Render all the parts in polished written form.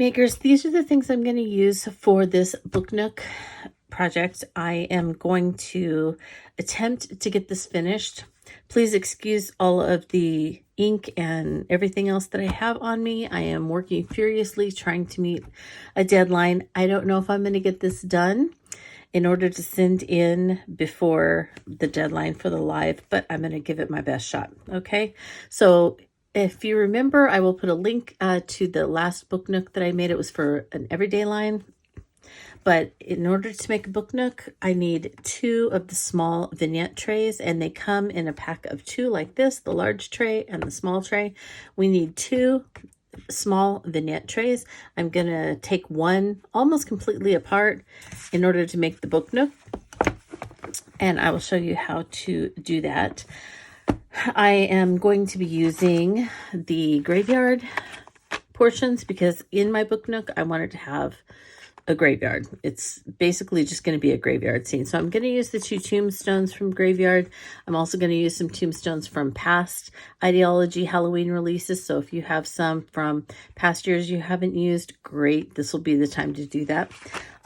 makers, these are the things I'm going to use for this book nook project. I am going to attempt to get this finished. Please excuse all of the ink and everything else that I have on me. I am working furiously trying to meet a deadline. I don't know if I'm going to get this done in order to send in before the deadline for the live, but I'm going to give it my best shot. Okay, so if you remember, I will put a link to the last book nook that I made. It was for an everyday line. But in order to make a book nook, I need 2 of the small vignette trays, and they come in a pack of 2 like this, the large tray and the small tray. We need 2 small vignette trays. I'm going to take one almost completely apart in order to make the book nook, and I will show you how to do that. I am going to be using the graveyard portions because in my book nook, I wanted to have a graveyard. It's basically just going to be a graveyard scene. So I'm going to use the 2 tombstones from Graveyard. I'm also going to use some tombstones from past Idea-ology Halloween releases. So if you have some from past years you haven't used, great. This will be the time to do that.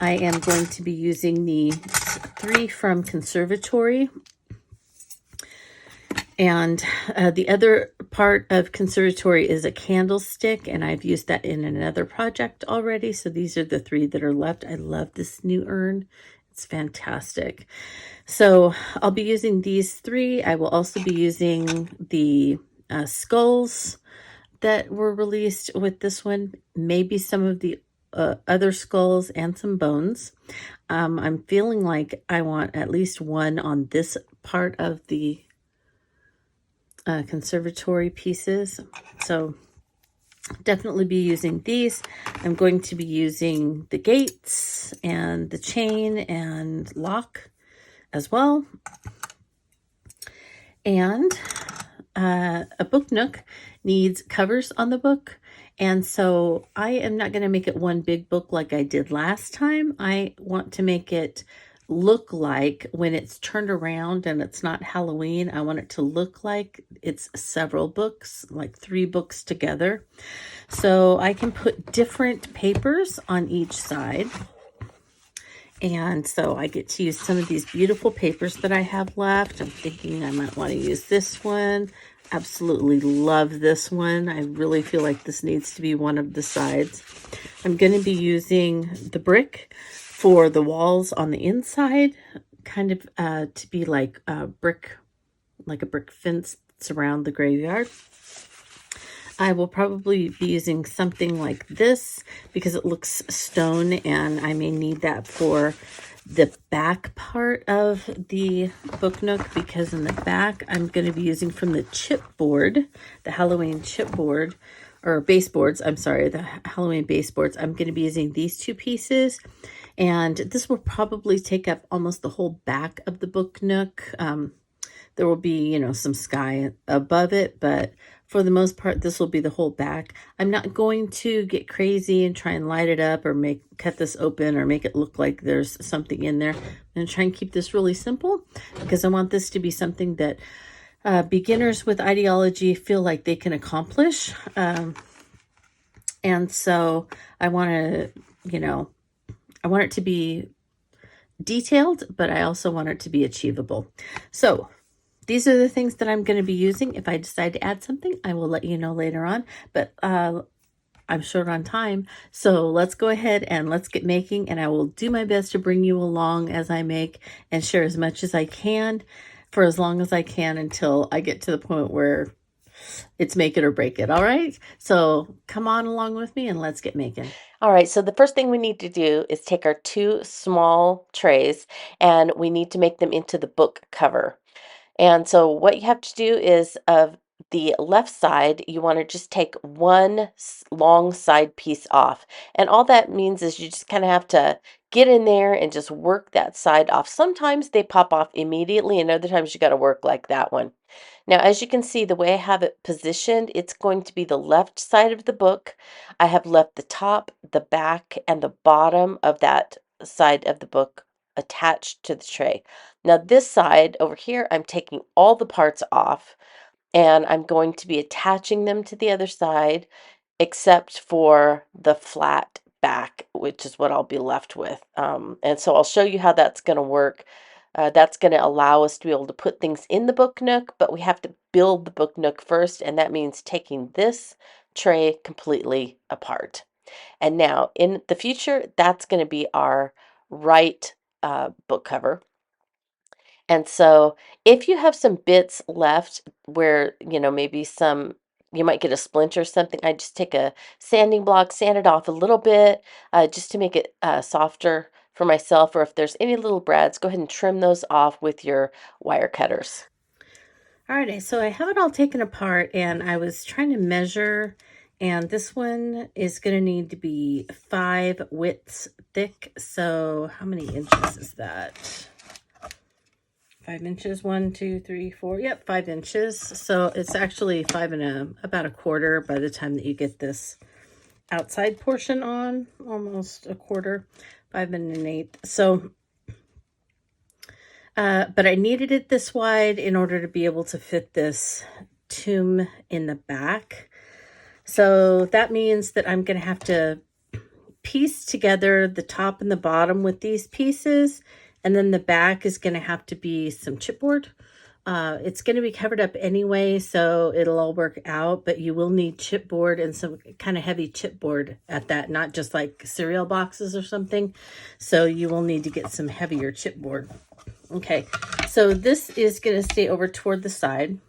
I am going to be using the 3 from Conservatory. And the other part of Conservatory is a candlestick, and I've used that in another project already. So these are the 3 that are left. I love this new urn. It's fantastic. So I'll be using these 3. I will also be using the skulls that were released with this one, maybe some of the other skulls and some bones. I'm feeling like I want at least one on this part of the conservatory pieces, so definitely be using these. I'm going to be using the gates and the chain and lock as well. And a book nook needs covers on the book, and so I am not going to make it one big book like I did last time. I want to make it look like when it's turned around and it's not Halloween, I want it to look like it's several books, like 3 books together. So I can put different papers on each side. And so I get to use some of these beautiful papers that I have left. I'm thinking I might want to use this one. Absolutely love this one. I really feel like this needs to be one of the sides. I'm going to be using the brick for the walls on the inside, kind of to be like a brick fence around the graveyard. I will probably be using something like this because it looks stone, and I may need that for the back part of the book nook, because in the back I'm going to be using from the chipboard, the Halloween chipboard, or baseboards, I'm sorry, the Halloween baseboards. I'm going to be using these 2 pieces, and this will probably take up almost the whole back of the book nook. There will be, you know, some sky above it, but for the most part, this will be the whole back. I'm not going to get crazy and try and light it up or cut this open or make it look like there's something in there. I'm going to try and keep this really simple because I want this to be something that beginners with Idea-ology feel like they can accomplish. And so I want to, you know, I want it to be detailed, but I also want it to be achievable. So these are the things that I'm going to be using. If I decide to add something, I will let you know later on, but I'm short on time. So let's go ahead and let's get making, and I will do my best to bring you along as I make and share as much as I can for as long as I can until I get to the point where it's make it or break it. All right. So come on along with me and let's get making. All right. So the first thing we need to do is take our 2 small trays and we need to make them into the book cover. And so what you have to do is of the left side, you want to just take one long side piece off. And all that means is you just kind of have to get in there and just work that side off. Sometimes they pop off immediately, and other times you got to work like that one. Now, as you can see, the way I have it positioned, it's going to be the left side of the book. I have left the top, the back, and the bottom of that side of the book attached to the tray. Now this side over here, I'm taking all the parts off and I'm going to be attaching them to the other side except for the flat back, which is what I'll be left with. And so I'll show you how that's going to work. That's going to allow us to be able to put things in the book nook, but we have to build the book nook first, and that means taking this tray completely apart. And now in the future, that's going to be our right book cover. And so if you have some bits left where, maybe you might get a splinter or something, I just take a sanding block, sand it off a little bit, just to make it softer for myself. Or if there's any little brads, go ahead and trim those off with your wire cutters. Alrighty, so I have it all taken apart, and I was trying to measure, and this one is going to need to be 5 widths thick. So how many inches is that? 5 inches, 1, 2, 3, 4. Yep, 5 inches. So it's actually about a quarter by the time that you get this outside portion on, almost a quarter, 5 and an eighth. So, but I needed it this wide in order to be able to fit this tomb in the back. So that means that I'm going to have to piece together the top and the bottom with these pieces. And then the back is going to have to be some chipboard. It's going to be covered up anyway, so it'll all work out, but you will need chipboard and some kind of heavy chipboard at that, not just like cereal boxes or something. So you will need to get some heavier chipboard. Okay, so this is going to stay over toward the side.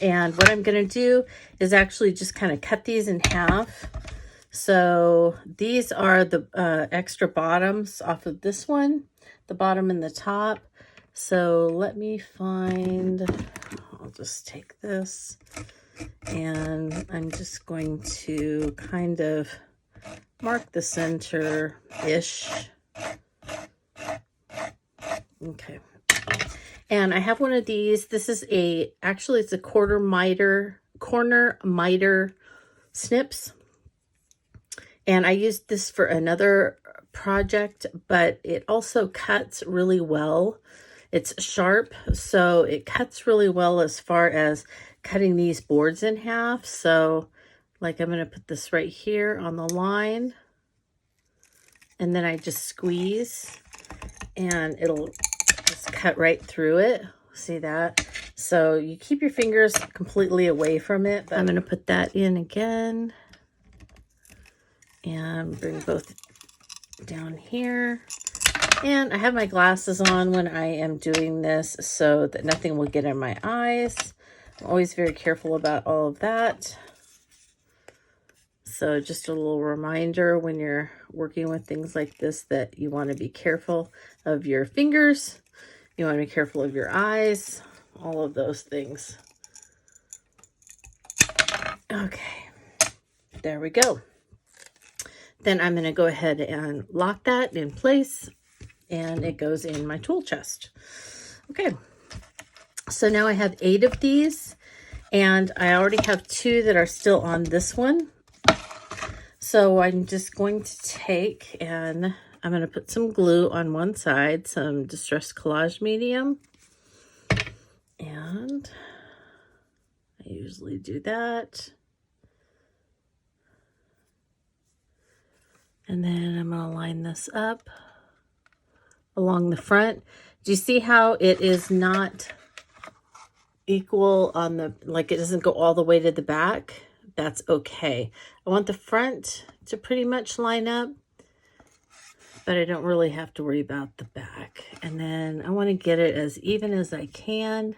And what I'm going to do is actually just kind of cut these in half. So these are the extra bottoms off of this one, the bottom and the top. So let me find, I'll just take this, and I'm just going to kind of mark the center-ish. Okay. And I have one of these. This is actually it's a corner miter snips. And I used this for another project, but it also cuts really well. It's sharp, so it cuts really well as far as cutting these boards in half. So like I'm going to put this right here on the line, and then I just squeeze and it'll just cut right through it. See that? So you keep your fingers completely away from it. But I'm going to put that in again and bring both down here. And I have my glasses on when I am doing this so that nothing will get in my eyes. I'm always very careful about all of that. So just a little reminder when you're working with things like this that you want to be careful of your fingers. You want to be careful of your eyes, all of those things. Okay, there we go. Then I'm going to go ahead and lock that in place, and it goes in my tool chest. Okay, so now I have 8 of these, and I already have 2 that are still on this one. So I'm just going to take and I'm going to put some glue on one side, some Distress Collage Medium. And I usually do that. And then I'm going to line this up along the front. Do you see how it is not equal on the, like it doesn't go all the way to the back? That's okay. I want the front to pretty much line up, but I don't really have to worry about the back. And then I want to get it as even as I can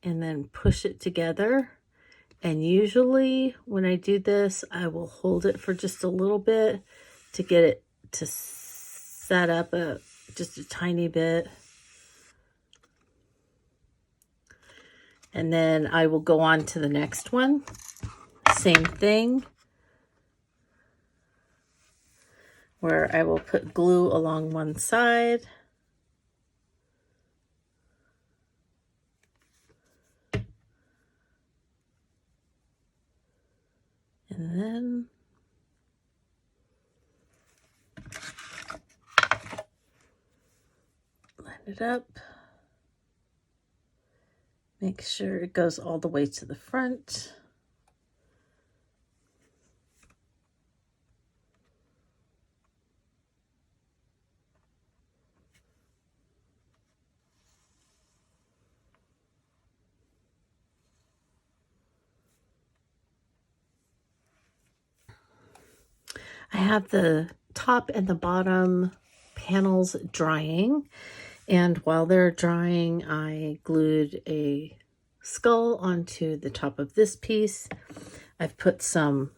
and then push it together. And usually when I do this, I will hold it for just a little bit to get it to set up just a tiny bit. And then I will go on to the next one. Same thing, where I will put glue along one side. And then line it up. Make sure it goes all the way to the front. I have the top and the bottom panels drying, and while they're drying, I glued a skull onto the top of this piece. I've put some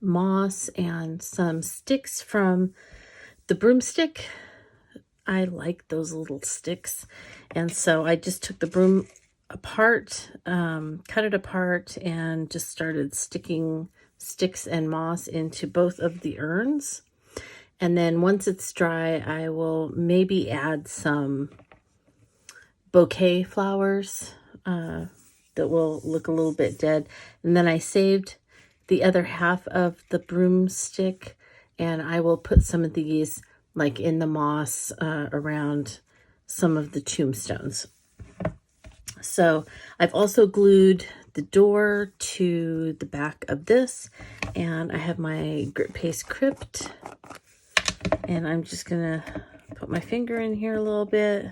moss and some sticks from the broomstick. I like those little sticks, and so I just took the broom apart, cut it apart, and just started sticking sticks and moss into both of the urns. And then once it's dry, I will maybe add some bouquet flowers that will look a little bit dead. And then I saved the other half of the broomstick, and I will put some of these like in the moss around some of the tombstones. So I've also glued the door to the back of this, and I have my grit paste Crypt, and I'm just gonna put my finger in here a little bit,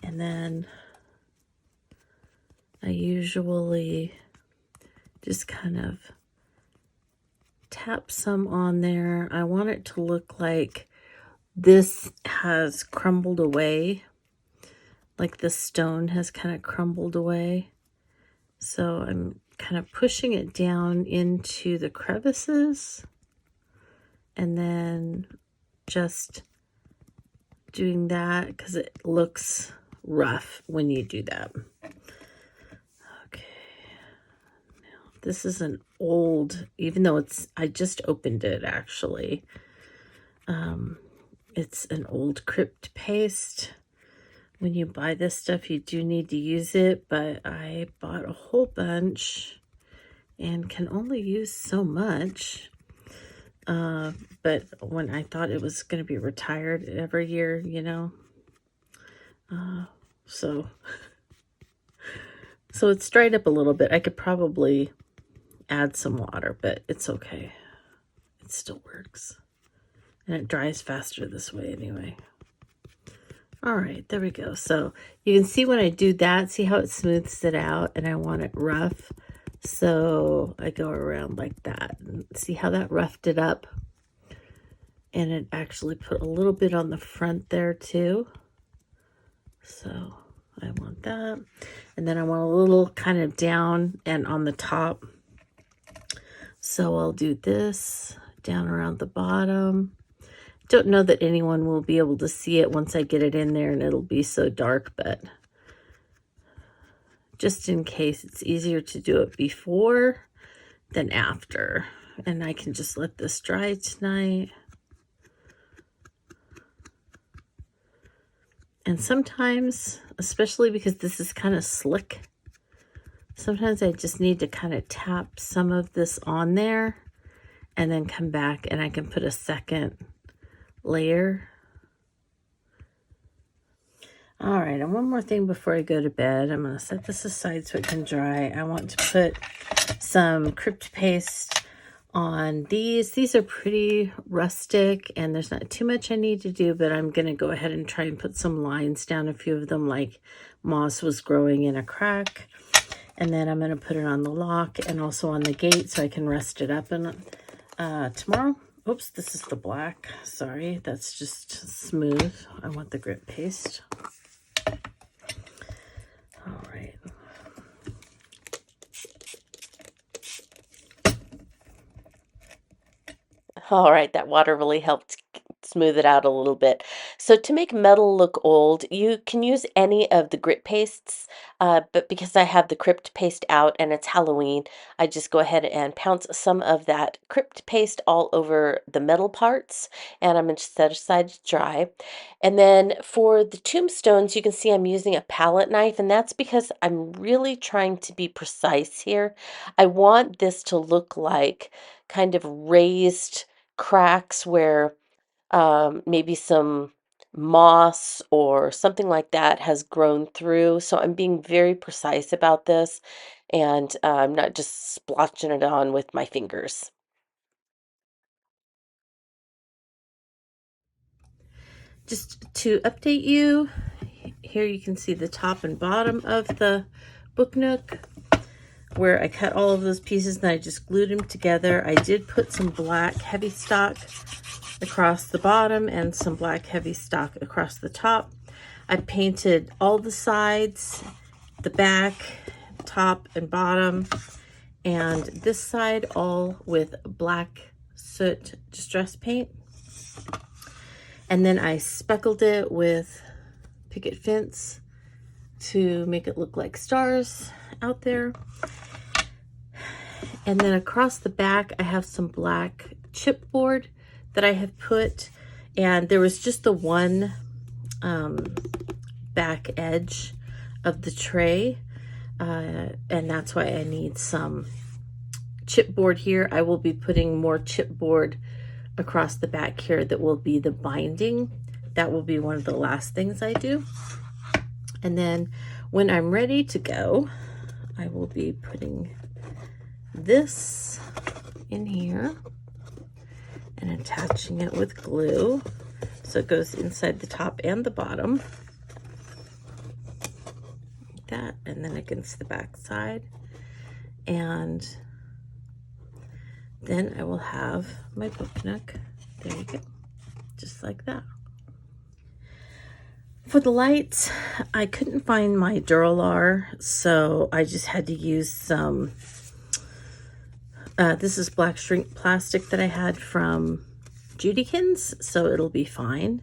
and then I usually just kind of tap some on there. I want it to look like this has crumbled away, like the stone has kind of crumbled away. So I'm kind of pushing it down into the crevices, and then just doing that because it looks rough when you do that. Okay, now this is an old, even though I just opened it actually. It's an old Crypt paste. When you buy this stuff, you do need to use it, but I bought a whole bunch and can only use so much. But when I thought it was going to be retired every year, you know, so it's dried up a little bit. I could probably add some water, but it's okay. It still works. And it dries faster this way anyway. All right, there we go. So you can see when I do that, see how it smooths it out, and I want it rough. So I go around like that, and see how that roughed it up. And it actually put a little bit on the front there too. So I want that. And then I want a little kind of down and on the top. So I'll do this down around the bottom. Don't know that anyone will be able to see it once I get it in there and it'll be so dark, but just in case, it's easier to do it before than after. And I can just let this dry tonight. And sometimes, especially because this is kind of slick, sometimes I just need to kind of tap some of this on there and then come back and I can put a second layer. All right, and one more thing before I go to bed. I'm going to set this aside so it can dry. I want to put some Crypt paste on these. These are pretty rustic and there's not too much I need to do, but I'm going to go ahead and try and put some lines down, a few of them like moss was growing in a crack. And then I'm going to put it on the lock and also on the gate so I can rest it up. And tomorrow, oops, this is the black. Sorry, that's just smooth. I want the grit paste. All right. All right, that water really helped smooth it out a little bit. So to make metal look old, you can use any of the grit pastes, but because I have the Crypt paste out and it's Halloween, I just go ahead and pounce some of that Crypt paste all over the metal parts, and I'm going to set aside to dry. And then for the tombstones, you can see I'm using a palette knife, and that's because I'm really trying to be precise here. I want this to look like kind of raised cracks where maybe some moss or something like that has grown through. So I'm being very precise about this, and I'm not just splotching it on with my fingers. Just to update you, here you can see the top and bottom of the book nook. where I cut all of those pieces and I just glued them together. I did put some black heavy stock across the bottom and some black heavy stock across the top. I painted all the sides, the back, top and bottom, and this side all with black soot distress paint. And then I speckled it with picket fence to make it look like stars out there. And then across the back, I have some black chipboard that I have put, and there was just the one back edge of the tray, and that's why I need some chipboard here. I will be putting more chipboard across the back here that will be the binding. That will be one of the last things I do. And then when I'm ready to go, I will be putting this in here and attaching it with glue so it goes inside the top and the bottom, like that, and then against the back side. And then I will have my book nook. There you go, just like that. For the lights, I couldn't find my Duralar, so I just had to use some this is black shrink plastic that I had from Judykins, so it'll be fine.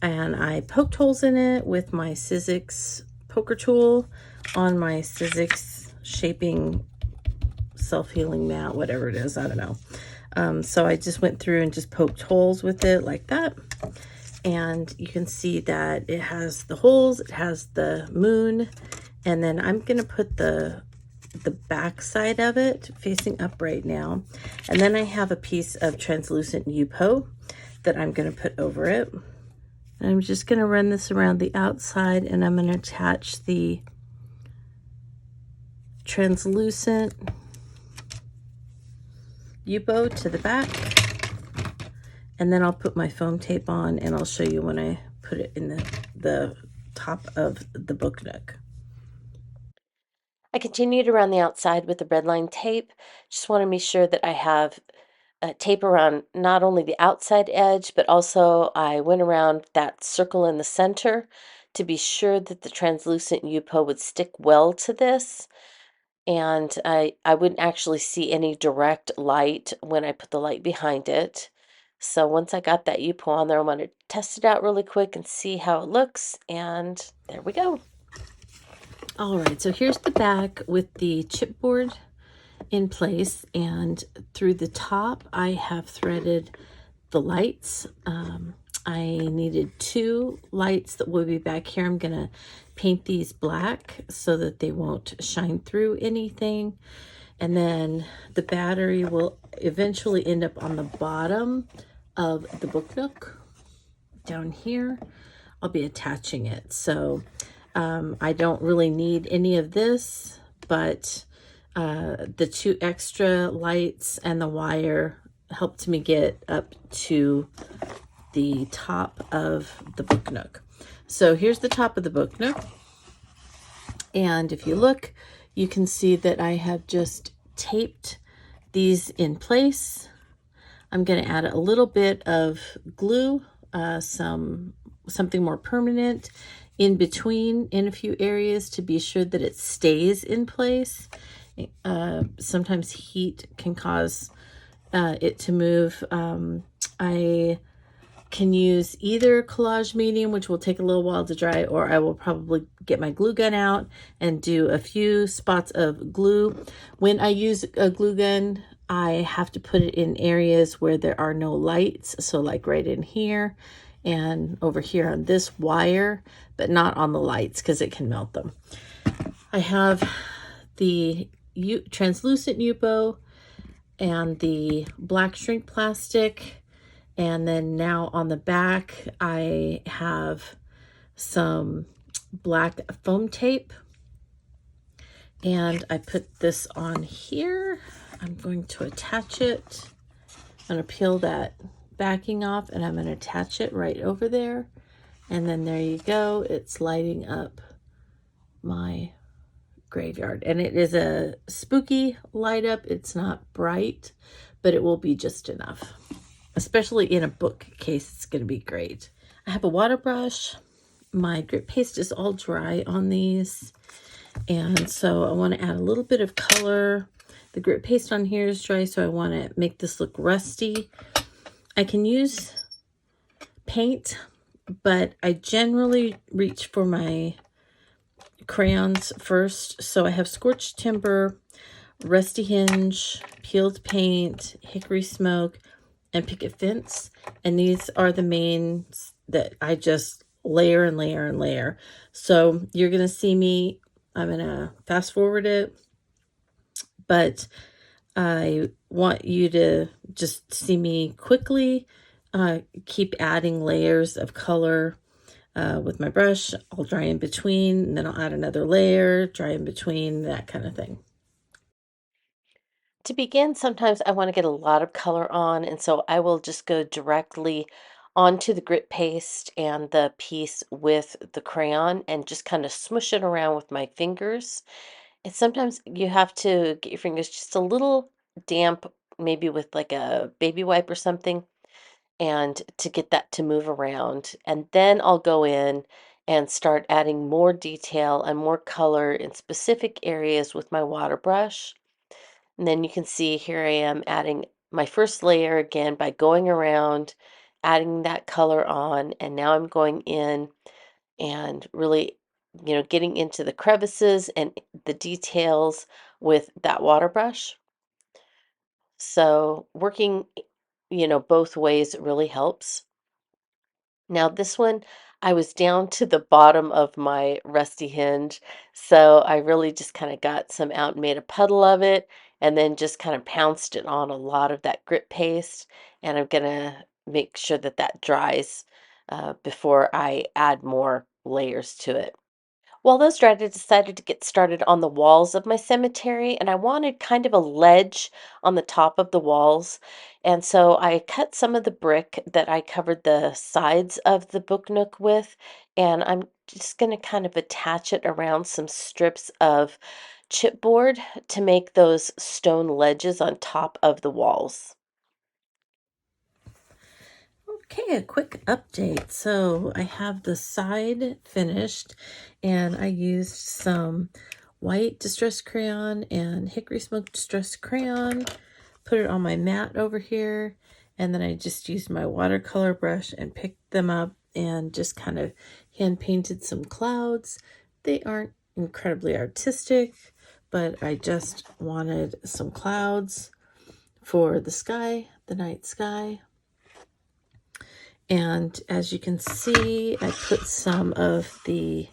And I poked holes in it with my Sizzix poker tool on my Sizzix shaping self-healing mat, whatever it is, I don't know. So I just went through and just poked holes with it like that. And you can see that it has the holes, it has the moon, and then I'm gonna put the back side of it facing up right now. And then I have a piece of translucent Yupo that I'm going to put over it. And I'm just going to run this around the outside, and I'm going to attach the translucent Yupo to the back. And then I'll put my foam tape on, and I'll show you when I put it in the top of the book nook. I continued around the outside with the red line tape. Just want to be sure that I have tape around not only the outside edge, but also I went around that circle in the center to be sure that the translucent Yupo would stick well to this. And I wouldn't actually see any direct light when I put the light behind it. So once I got that Yupo on there, I want to test it out really quick and see how it looks. And there we go. All right, so here's the back with the chipboard in place, and through the top I have threaded the lights. I needed 2 lights that will be back here. I'm gonna paint these black so that they won't shine through anything. And then the battery will eventually end up on the bottom of the book nook down here. I'll be attaching it. So I don't really need any of this, but the 2 extra lights and the wire helped me get up to the top of the book nook. So here's the top of the book nook. And if you look, you can see that I have just taped these in place. I'm going to add a little bit of glue, something more permanent in between in a few areas to be sure that it stays in place. Sometimes heat can cause it to move. I can use either collage medium, which will take a little while to dry, or I will probably get my glue gun out and do a few spots of glue. When I use a glue gun, I have to put it in areas where there are no lights. So like right in here and over here on this wire, but not on the lights because it can melt them. I have the translucent Yupo and the black shrink plastic. And then now on the back, I have some black foam tape. And I put this on here. I'm going to attach it. I'm going to peel that backing off, and I'm going to attach it right over there. And then there you go. It's lighting up my graveyard. And it is a spooky light up. It's not bright, but it will be just enough. Especially in a bookcase, it's going to be great. I have a water brush. My grit paste is all dry on these. And so I want to add a little bit of color. The grit paste on here is dry, so I want to make this look rusty. I can use paint, but I generally reach for my crayons first. So I have scorched timber, rusty hinge, peeled paint, hickory smoke, and picket fence. And these are the mains that I just layer and layer and layer. So you're going to see me, I'm going to fast forward it, but I want you to just see me quickly keep adding layers of color with my brush. I'll dry in between, and then I'll add another layer, dry in between, that kind of thing. To begin, sometimes I want to get a lot of color on, and so I will just go directly onto the grit paste and the piece with the crayon and just kind of smush it around with my fingers. And sometimes you have to get your fingers just a little damp, maybe with like a baby wipe or something, and to get that to move around. And then I'll go in and start adding more detail and more color in specific areas with my water brush. And then you can see here I am adding my first layer again by going around, adding that color on, and now I'm going in and really, getting into the crevices and the details with that water brush. So working, both ways really helps. Now this one, I was down to the bottom of my rusty hinge, so I really just kind of got some out and made a puddle of it, and then just kind of pounced it on a lot of that grit paste, and I'm gonna make sure that that dries before I add more layers to it. While those dried, I decided to get started on the walls of my cemetery, and I wanted kind of a ledge on the top of the walls. And so I cut some of the brick that I covered the sides of the book nook with, and I'm just going to kind of attach it around some strips of chipboard to make those stone ledges on top of the walls. Okay, a quick update. So I have the side finished, and I used some white distressed crayon and hickory smoke distressed crayon, put it on my mat over here, and then I just used my watercolor brush and picked them up and just kind of hand painted some clouds. They aren't incredibly artistic, but I just wanted some clouds for the sky, the night sky. And as you can see, I put some of the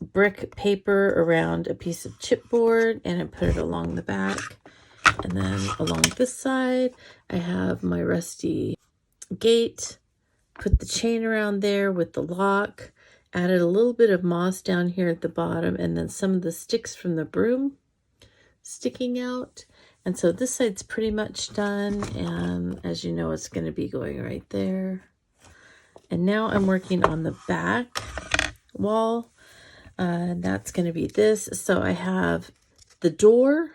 brick paper around a piece of chipboard, and I put it along the back. And then along this side, I have my rusty gate, put the chain around there with the lock, added a little bit of moss down here at the bottom, and then some of the sticks from the broom sticking out. And so this side's pretty much done, and as you know, it's going to be going right there. And now I'm working on the back wall, and that's going to be this. So I have the door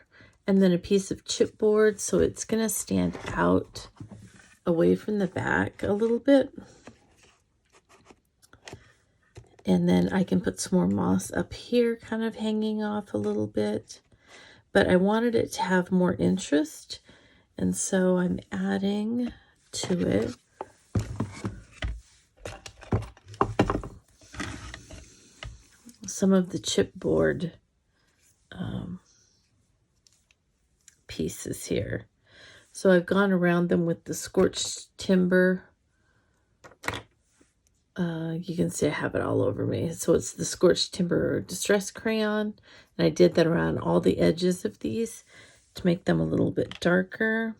and then a piece of chipboard, so it's going to stand out away from the back a little bit. And then I can put some more moss up here, kind of hanging off a little bit. But I wanted it to have more interest, and so I'm adding to it some of the chipboard pieces here. So I've gone around them with the scorched timber. You can see I have it all over me. So it's the scorched timber distress crayon, and I did that around all the edges of these to make them a little bit darker.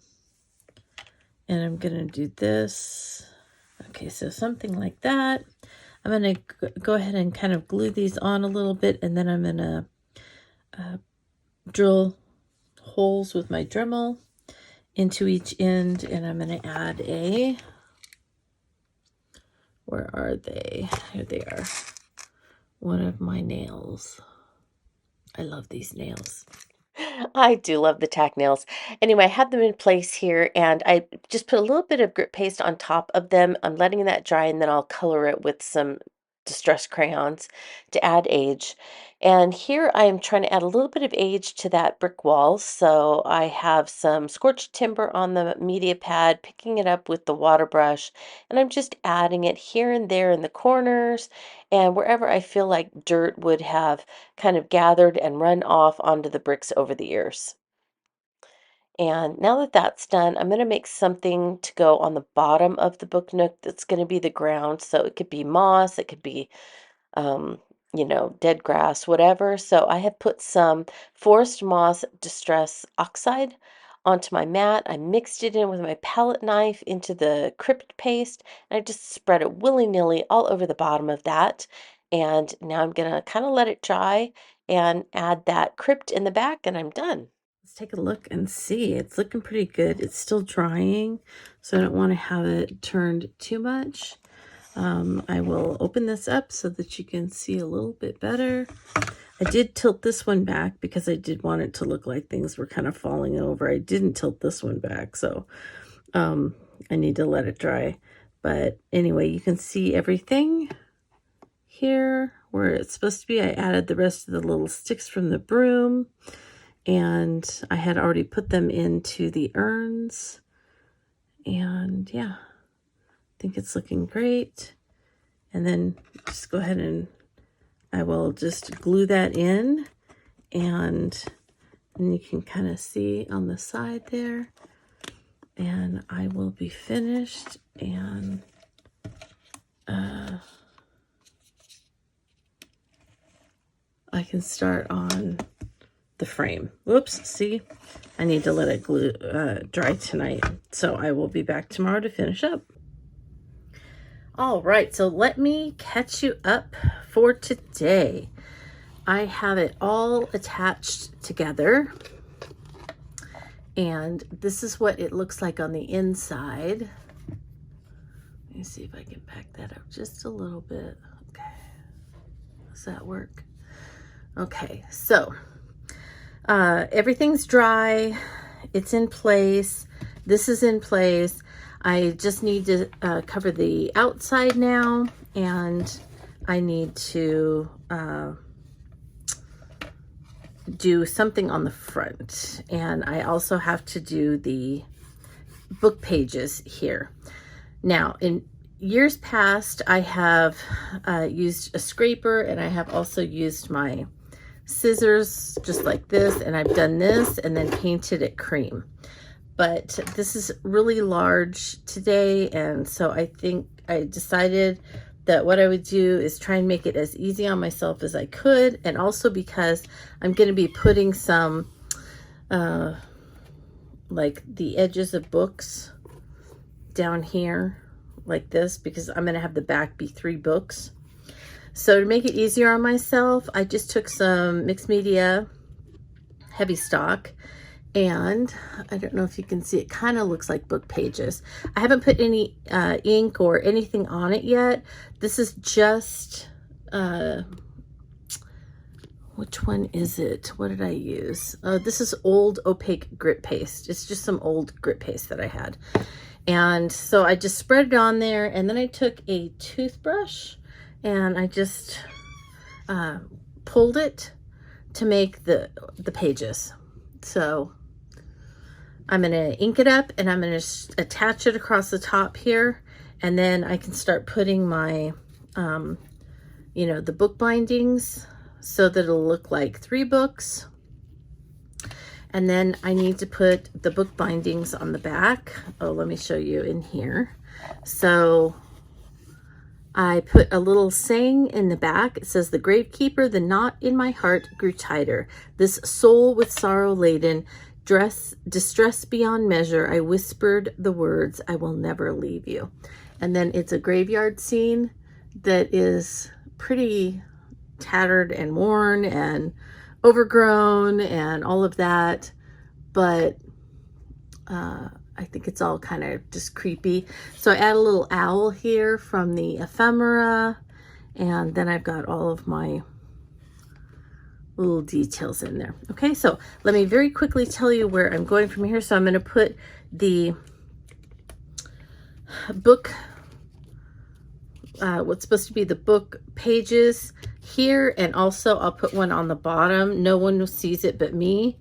And I'm gonna do this. Okay, so something like that. I'm gonna go ahead and kind of glue these on a little bit, and then I'm gonna drill holes with my Dremel into each end, and I'm gonna add a, where are they? Here they are. one of my nails. I love these nails. I do love the tack nails. Anyway, I have them in place here, and I just put a little bit of grit paste on top of them. I'm letting that dry, and then I'll color it with some distress crayons to add age. And here I am trying to add a little bit of age to that brick wall. So I have some scorched timber on the media pad, picking it up with the water brush, and I'm just adding it here and there in the corners and wherever I feel like dirt would have kind of gathered and run off onto the bricks over the years. And now that that's done, I'm going to make something to go on the bottom of the book nook that's going to be the ground. So it could be moss, it could be, um, dead grass, whatever. So I have put some forest moss distress oxide onto my mat. I mixed it in with my palette knife into the Crypt paste, and I just spread it willy-nilly all over the bottom of that. And now I'm going to kind of let it dry and add that Crypt in the back, and I'm done. Let's take a look and see. It's looking pretty good. It's still drying, so I don't want to have it turned too much. I will open this up so that you can see a little bit better. I did tilt this one back because I did want it to look like things were kind of falling over. I didn't tilt this one back, so I need to let it dry. But anyway, you can see everything here where it's supposed to be. I added the rest of the little sticks from the broom, and I had already put them into the urns. And yeah, I think it's looking great. And then just go ahead and I will just glue that in, and you can kind of see on the side there. And I will be finished, and I can start on the frame. Whoops, see, I need to let it glue dry tonight, so I will be back tomorrow to finish up. All right, so let me catch you up for today. I have it all attached together, and this is what it looks like on the inside. Let me see if I can back that up just a little bit. Okay, does that work? Okay, so everything's dry, it's in place, this is in place. I just need to cover the outside now, and I need to do something on the front, and I also have to do the book pages here. Now, in years past, I have used a scraper, and I have also used my scissors just like this, and I've done this and then painted it cream. But this is really large today, and so I think I decided that what I would do is try and make it as easy on myself as I could, and also because I'm going to be putting some like the edges of books down here like this, because I'm going to have the back be 3 books. So to make it easier on myself, I just took some mixed media heavy stock, and I don't know if you can see, it kind of looks like book pages. I haven't put any ink or anything on it yet. This is just, which one is it? What did I use? This is old opaque grit paste. It's just some old grit paste that I had. And so I just spread it on there, and then I took a toothbrush and I just pulled it to make the pages. So I'm going to ink it up, and I'm going to attach it across the top here, and then I can start putting my, the book bindings so that it'll look like 3 books. And then I need to put the book bindings on the back. Oh, let me show you in here. So I put a little saying in the back. It says, "The gravekeeper, the knot in my heart grew tighter. This soul with sorrow laden, distress beyond measure, I whispered the words, I will never leave you." And then it's a graveyard scene that is pretty tattered and worn and overgrown and all of that, but I think it's all kind of just creepy. So I add a little owl here from the Ephemera, And then I've got all of my little details in there. Okay, so let me very quickly tell you where I'm going from here. So I'm going to put the book, what's supposed to be the book pages here, and also I'll put one on the bottom. No one sees it but me,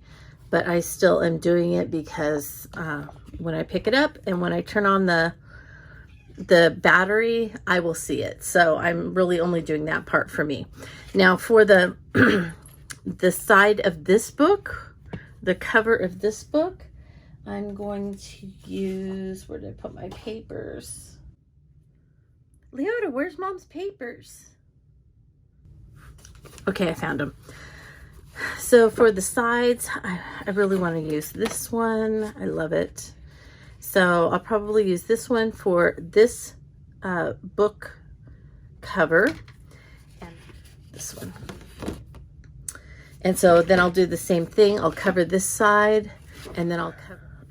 but I still am doing it because when I pick it up and when I turn on the battery, I will see it. So I'm really only doing that part for me. Now for the the side of this book, the cover of this book, I'm going to use, where did I put my papers? Leota, where's Mom's papers? Okay, I found them. So for the sides, I really want to use this one. I love it. So I'll probably use this one for this book cover, and this one. And so then I'll do the same thing. I'll cover this side, and then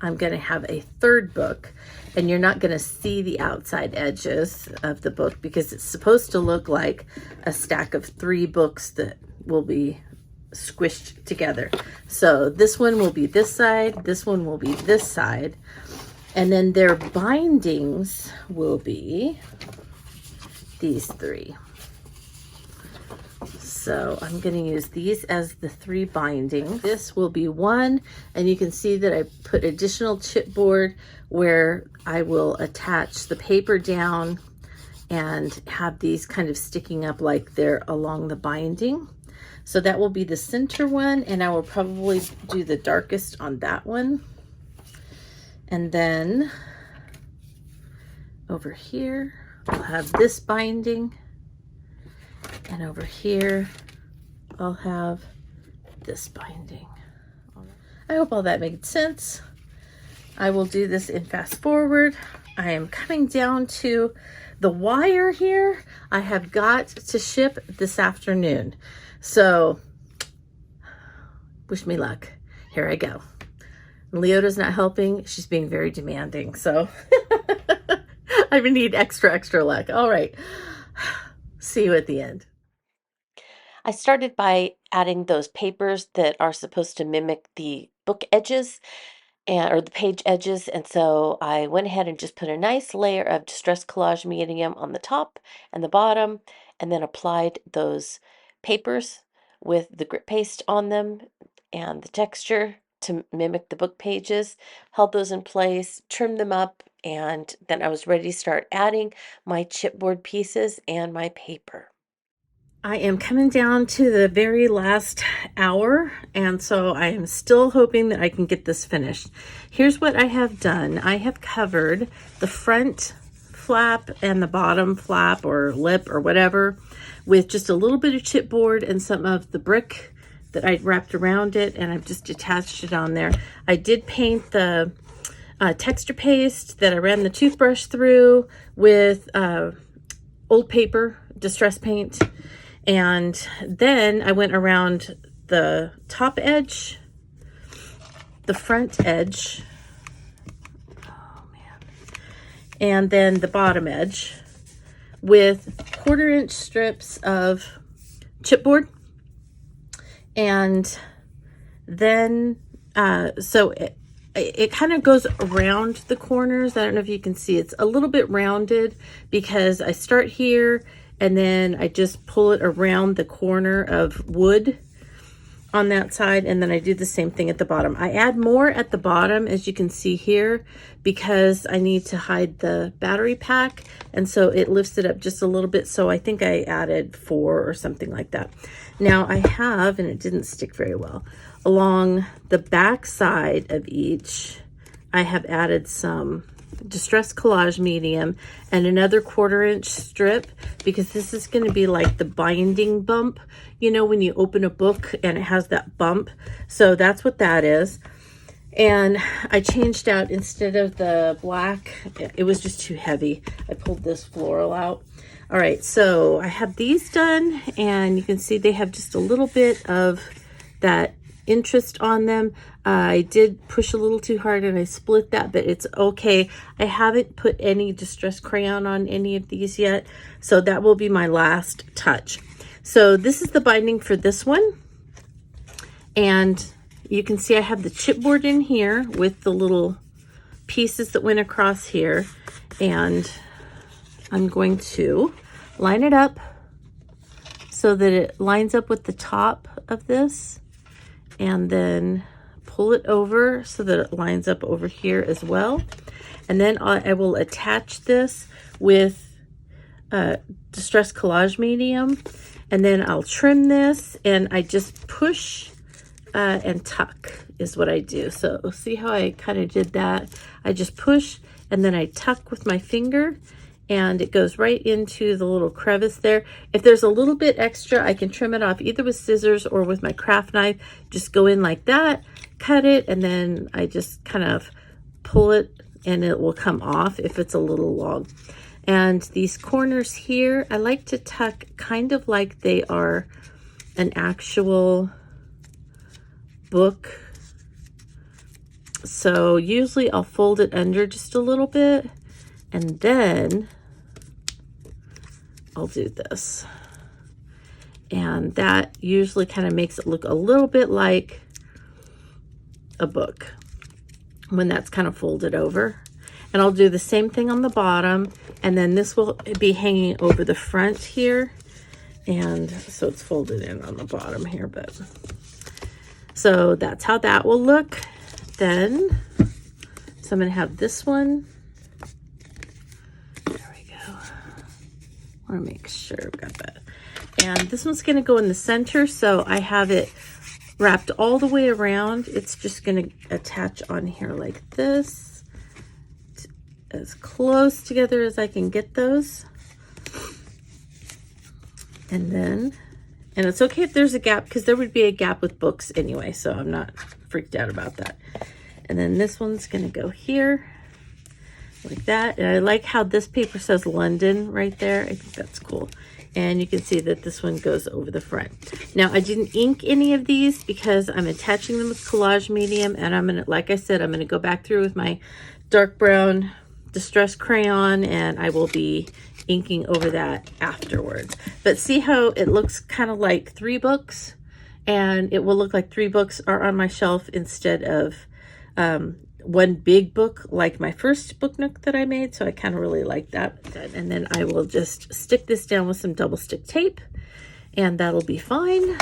I'm going to have a third book, and you're not going to see the outside edges of the book because it's supposed to look like a stack of 3 books that will be squished together. So this one will be this side, this one will be this side, and then their bindings will be these 3. So I'm going to use these as the 3 bindings. This will be one, and you can see that I put additional chipboard where I will attach the paper down and have these kind of sticking up like they're along the binding. So that will be the center one, and I will probably do the darkest on that one. And then over here, I'll have this binding. And over here, I'll have this binding. I hope all that made sense. I will do this in fast forward. I am coming down to the wire here. I have got to ship this afternoon. So wish me luck. Here I go. Leota's not helping. She's being very demanding. So I need extra luck. All right. See you at the end. I started by adding those papers that are supposed to mimic the book edges or the page edges, and so I went ahead and just put a nice layer of Distress Collage medium on the top and the bottom, and then applied those papers with the grit paste on them and the texture to mimic the book pages, held those in place, trimmed them up, and then I was ready to start adding my chipboard pieces and my paper. I am coming down to the very last hour, and so I am still hoping that I can get this finished. Here's what I have done. I have covered the front flap and the bottom flap or lip or whatever with just a little bit of chipboard and some of the brick that I wrapped around it, and I've just attached it on there. I did paint the texture paste that I ran the toothbrush through with old paper, distress paint. And then I went around the top edge, the front edge, oh man, and then the bottom edge with 1/4-inch strips of chipboard. And then, so it kind of goes around the corners. I don't know if you can see, it's a little bit rounded because I start here and then I just pull it around the corner of wood on that side, and then I do the same thing at the bottom. I add more at the bottom, as you can see here, because I need to hide the battery pack, and so it lifts it up just a little bit. So I think I added 4 or something like that. Now I have, and it didn't stick very well, along the back side of each, I have added some Distress Collage medium and another 1/4-inch strip, because this is going to be like the binding bump, you know, when you open a book and it has that bump. So that's what that is. And I changed out, instead of the black, it was just too heavy, I pulled this floral out. All right, so I have these done, and you can see they have just a little bit of that interest on them. I did push a little too hard and I split that, but it's okay. I haven't put any distress crayon on any of these yet, so that will be my last touch. So this is the binding for this one, and you can see I have the chipboard in here with the little pieces that went across here, and I'm going to line it up so that it lines up with the top of this, and then pull it over so that it lines up over here as well. And then I will attach this with distress collage medium, and then I'll trim this, and I just push and tuck is what I do. So see how I kind of did that? I just push and then I tuck with my finger, and it goes right into the little crevice there. If there's a little bit extra, I can trim it off either with scissors or with my craft knife. Just go in like that, cut it, and then I just kind of pull it and it will come off if it's a little long. And these corners here, I like to tuck kind of like they are an actual book. So usually I'll fold it under just a little bit, and then I'll do this. And that usually kind of makes it look a little bit like a book when that's kind of folded over. And I'll do the same thing on the bottom, and then this will be hanging over the front here, and so it's folded in on the bottom here. But so that's how that will look. Then so I'm going to have this one. There we go. I want to make sure I've got that. And this one's going to go in the center, so I have it wrapped all the way around. It's just going to attach on here like this, as close together as I can get those. And then, and it's okay if there's a gap, because there would be a gap with books anyway, so I'm not freaked out about that. And then this one's going to go here like that. And I like how this paper says London right there. I think that's cool. And you can see that this one goes over the front. Now, I didn't ink any of these because I'm attaching them with collage medium, and I'm going to, like I said, I'm going to go back through with my dark brown distress crayon, and I will be inking over that afterwards. But see how it looks kind of like 3 books, and it will look like 3 books are on my shelf instead of one big book like my first book nook that I made. So I kind of really like that. And then I will just stick this down with some double stick tape, and that'll be fine.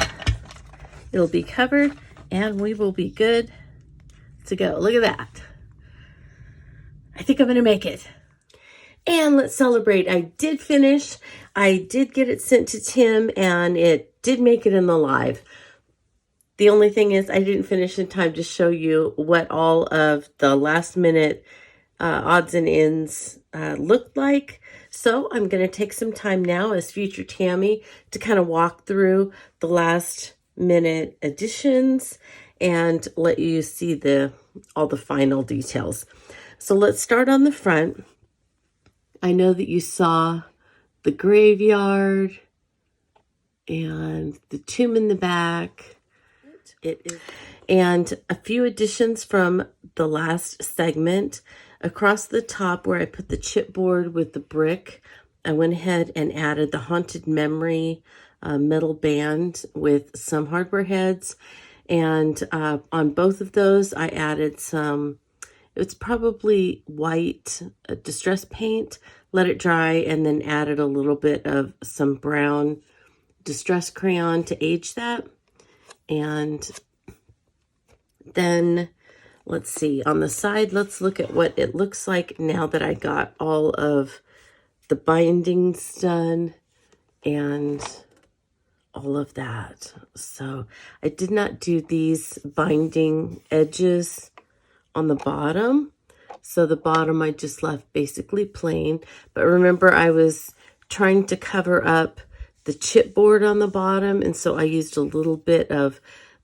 It'll be covered, and we will be good to go. Look at that. I think I'm going to make it. And let's celebrate. I did finish. I did get it sent to Tim, and it did make it in the live. The only thing is I didn't finish in time to show you what all of the last minute odds and ends looked like. So I'm going to take some time now as future Tami to kind of walk through the last minute additions and let you see all the final details. So let's start on the front. I know that you saw the graveyard and the tomb in the back. And a few additions from the last segment. Across the top where I put the chipboard with the brick, I went ahead and added the Haunted Memory metal band with some hardware heads. And on both of those, I added some, it's probably white distress paint, let it dry, and then added a little bit of some brown distress crayon to age that. And then let's see, on the side, let's look at what it looks like now that I got all of the bindings done and all of that. So I did not do these binding edges on the bottom. So the bottom I just left basically plain. But remember, I was trying to cover up the chipboard on the bottom, and so I used a little bit of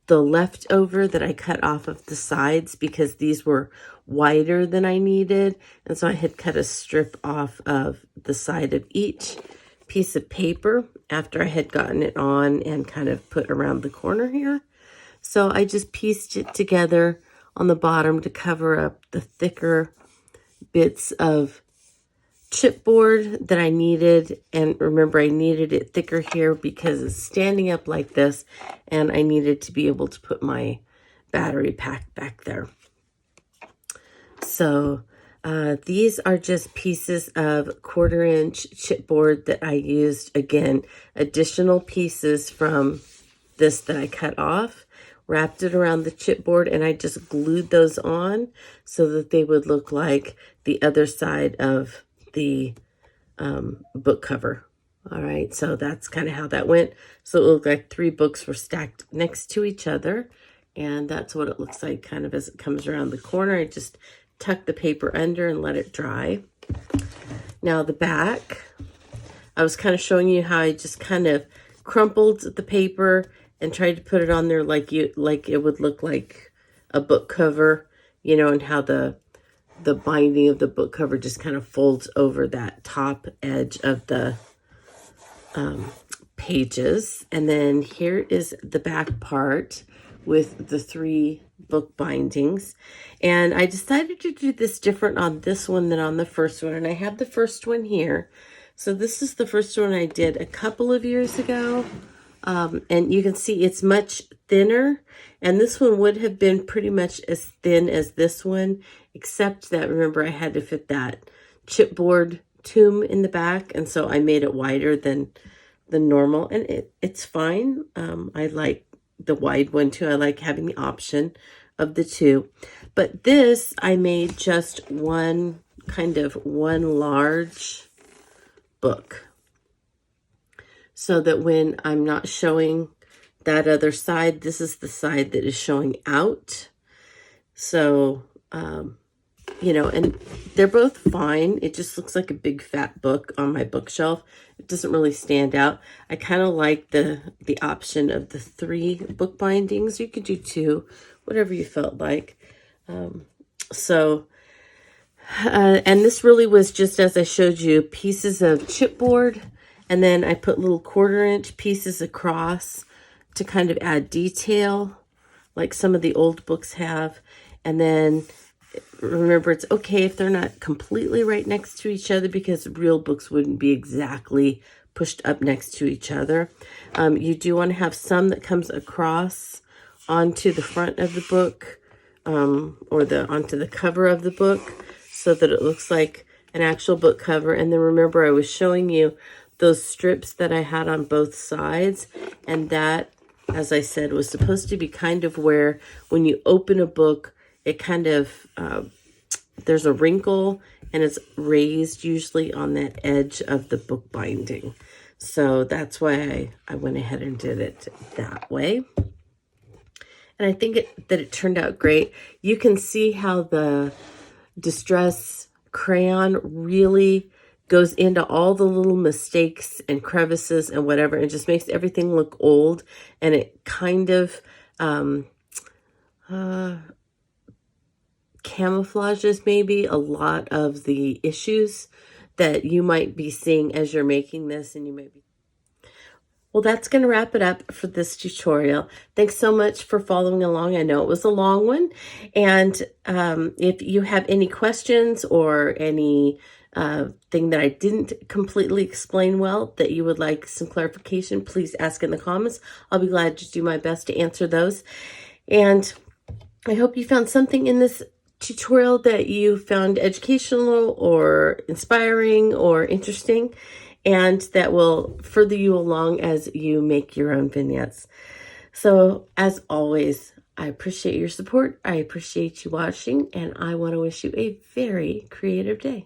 the leftover that I cut off of the sides because these were wider than I needed. And so I had cut a strip off of the side of each piece of paper after I had gotten it on and kind of put around the corner here. So I just pieced it together on the bottom to cover up the thicker bits of chipboard that I needed. And remember, I needed it thicker here because it's standing up like this, and I needed to be able to put my battery pack back there. So these are just pieces of 1/4 inch chipboard that I used. Again, additional pieces from this that I cut off, wrapped it around the chipboard, and I just glued those on so that they would look like the other side of the book cover. All right, so that's kind of how that went. So it looked like 3 books were stacked next to each other, and that's what it looks like kind of as it comes around the corner. I just tuck the paper under and let it dry. Now the back, I was kind of showing you how I just kind of crumpled the paper and tried to put it on there like it would look like a book cover, you know, and how the binding of the book cover just kind of folds over that top edge of the pages. And then here is the back part with the 3 book bindings. And I decided to do this different on this one than on the first one. And I have the first one here. So this is the first one I did a couple of years ago. And you can see it's much thinner. And this one would have been pretty much as thin as this one, except that, remember, I had to fit that chipboard tomb in the back. And so I made it wider than the normal. And it's fine. I like the wide one too. I like having the option of the 2. But this, I made just one large book, so that when I'm not showing that other side, this is the side that is showing out. So, you know, and they're both fine. It just looks like a big fat book on my bookshelf. It doesn't really stand out. I kind of like the option of the 3 book bindings. You could do 2, whatever you felt like. And this really was just, as I showed you, pieces of chipboard. And then I put little 1/4 inch pieces across to kind of add detail, like some of the old books have. And then remember, it's okay if they're not completely right next to each other, because real books wouldn't be exactly pushed up next to each other. You do want to have some that comes across onto the front of the book, or onto the cover of the book, so that it looks like an actual book cover. And then remember, I was showing you those strips that I had on both sides, and that, as I said, was supposed to be kind of where when you open a book, it kind of, there's a wrinkle and it's raised usually on that edge of the book binding. So that's why I went ahead and did it that way. And I think that it turned out great. You can see how the Distress crayon really goes into all the little mistakes and crevices and whatever. It just makes everything look old, and it kind of camouflages maybe a lot of the issues that you might be seeing as you're making this, and you may be. Well, that's going to wrap it up for this tutorial. Thanks so much for following along. I know it was a long one. And if you have any questions or any thing that I didn't completely explain well that you would like some clarification, please ask in the comments. I'll be glad to do my best to answer those. And I hope you found something in this tutorial that you found educational or inspiring or interesting, and that will further you along as you make your own vignettes. So as always, I appreciate your support. I appreciate you watching, and I want to wish you a very creative day.